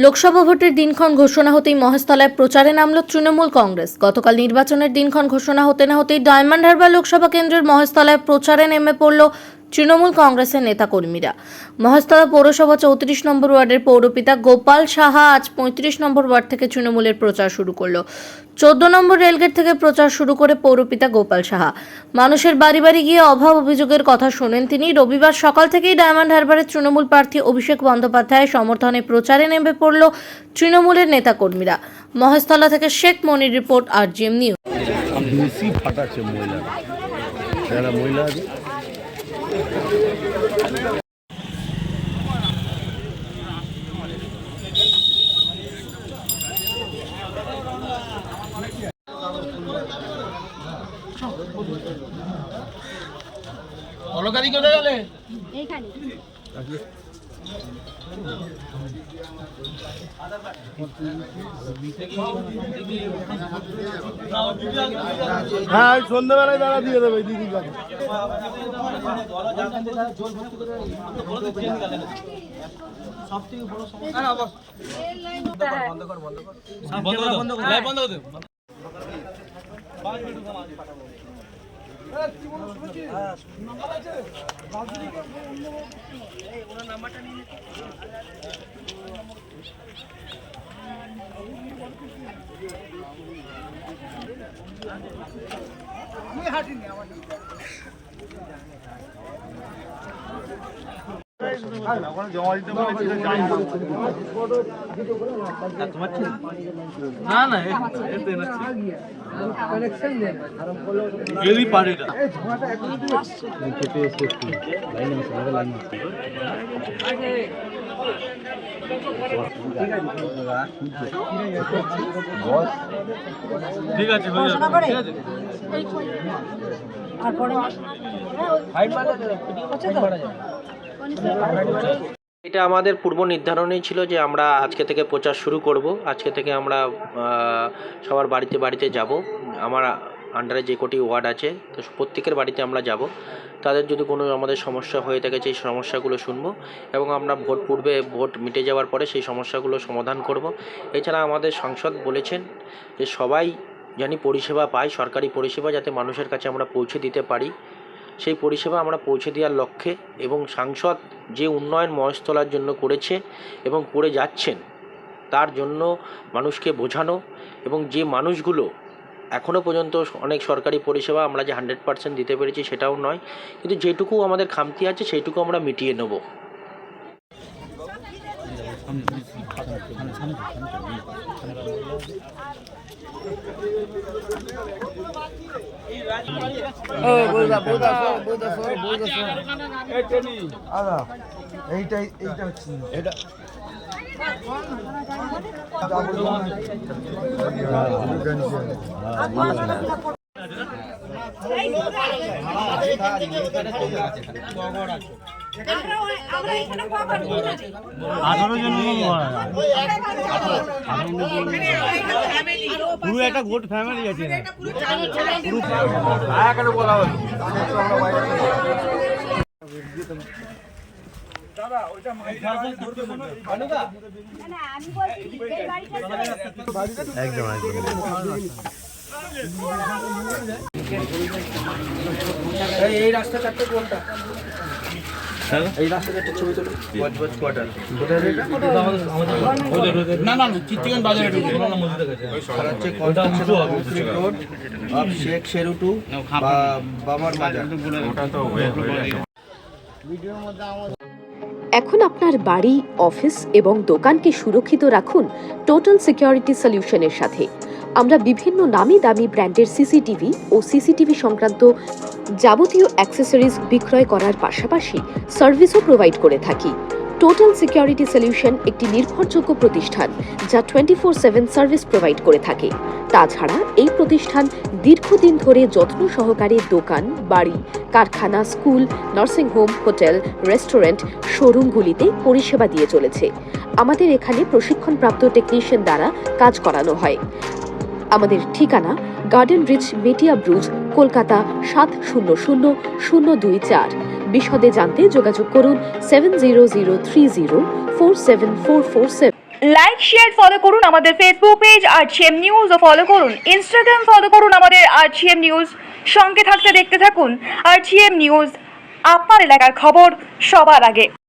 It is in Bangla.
লোকসভা ভোটের দিনক্ষণ ঘোষণা হতেই মহেশতলায় প্রচারে নামল তৃণমূল কংগ্রেস। গতকাল নির্বাচনের দিনক্ষণ ঘোষণা হতে না হতেই ডায়মন্ড হারবার লোকসভা কেন্দ্রের মহেশতলায় প্রচারে নেমে পড়ল তৃণমূল কংগ্রেসের নেতাকর্মীরা। মহেশতলা পৌরসভা 34 নম্বর ওয়ার্ডের পৌরপিতা গোপাল সাহা আজ 35 নম্বর ওয়ার্ড থেকে তৃণমূলের প্রচার শুরু করল। 14 নম্বর রেলগেট থেকে প্রচার শুরু করে পৌরপিতা গোপাল সাহা মানুষের বাড়ি বাড়ি গিয়ে অভাব অভিযোগের কথা শোনেন তিনি। রবিবার সকাল থেকেই ডায়মন্ড হারবারের তৃণমূল প্রার্থী অভিষেক বন্দ্যোপাধ্যায়ের সমর্থনে প্রচারে নেমে পড়ল তৃণমূলের নেতাকর্মীরা। মহেশতলা থেকে শেখ মনির রিপোর্ট, RGM নিউজ। অলকাদি কোথায় গেলে? এইখানে হ্যাঁ, সন্ধ্যাবেলায় দাঁড়া দিয়ে দেবে দিদি কাছে। সব থেকে বড় সমস্যা বন্ধ কর জমা দিতে ঠিক আছে, এটা আমাদের পূর্ব নির্ধারণই ছিল যে আমরা আজকে থেকে প্রচার শুরু করব। আজকে থেকে আমরা সবার বাড়িতে বাড়িতে যাব। আমার আন্ডারে যে কটি ওয়ার্ড আছে তো প্রত্যেকের বাড়িতে আমরা যাব। তাদের যদি কোনো আমাদের সমস্যা হয়ে থাকে সেই সমস্যাগুলো শুনবো এবং আমরা ভোট পূর্বে ভোট মিটে যাওয়ার পরে সেই সমস্যাগুলো সমাধান করব। এছাড়া আমাদের সাংসদ বলেছেন যে সবাই জানি পরিষেবা পায়, সরকারি পরিষেবা যাতে মানুষের কাছে আমরা পৌঁছে দিতে পারি, সেই পরিষেবা আমরা পৌঁছে দেওয়ার লক্ষ্যে এবং সাংসদ যে উন্নয়ন মহেশতলার জন্য করেছে এবং করে যাচ্ছেন তার জন্য মানুষকে বোঝানো এবং যে মানুষগুলো এখনও পর্যন্ত অনেক সরকারি পরিষেবা আমরা যে 100% দিতে পেরেছি সেটাও নয়, কিন্তু যেটুকু আমাদের খামতি আছে সেইটুকু আমরা মিটিয়ে নেব। এইটা হচ্ছে এটা পুরো একটা গোট ফ্যামিলি আছে। একদম এই রাস্তা চারটে কোনটা? এই রাস্তা চারটে ছবি তুলো। বজবজ কোয়ার্টার না না চিত্তিগঞ্জ বাজারে road of Sheikh Sheru to বাবার বাজার। এখন আপনার বাড়ি, অফিস এবং দোকানকে সুরক্ষিত রাখুন টোটাল সিকিউরিটি সলিউশনের সাথে। আমরা বিভিন্ন নামি দামি ব্র্যান্ডের সিসিটিভি ও সিসিটিভি সংক্রান্ত যাবতীয় অ্যাক্সেসরিজ বিক্রয় করার পাশাপাশি সার্ভিসও প্রোভাইড করে থাকি। টোটাল সিকিউরিটি সলিউশন একটি নির্ভরযোগ্য প্রতিষ্ঠান যা 24/7 সার্ভিস প্রোভাইড করে থাকে। তাছাড়া এই প্রতিষ্ঠান দীর্ঘদিন ধরে যত্ন সহকারে দোকান, বাড়ি, কারখানা, স্কুল, নার্সিংহোম, হোটেল, রেস্টুরেন্ট, শোরুমগুলিতে পরিষেবা দিয়ে চলেছে। আমাদের এখানে প্রশিক্ষণপ্রাপ্ত টেকনিশিয়ান দ্বারা কাজ করানো হয়। আমাদের ঠিকানা গার্ডেন রিচ, মেটিয়া ব্রুজ, কলকাতা 700024। বিশদে জানতে যোগাযোগ করুন 7003047447। লাইক শেয়ার ফলো করুন আমাদের ফেসবুক পেজ আরজিএম নিউজ ও ফলো করুন ইনস্টাগ্রাম ফলো করুন আমাদের আরজিএম নিউজ। সঙ্গে থাকতে দেখতে থাকুন আরজিএম নিউজ, আপনার এলাকার খবর সবার আগে।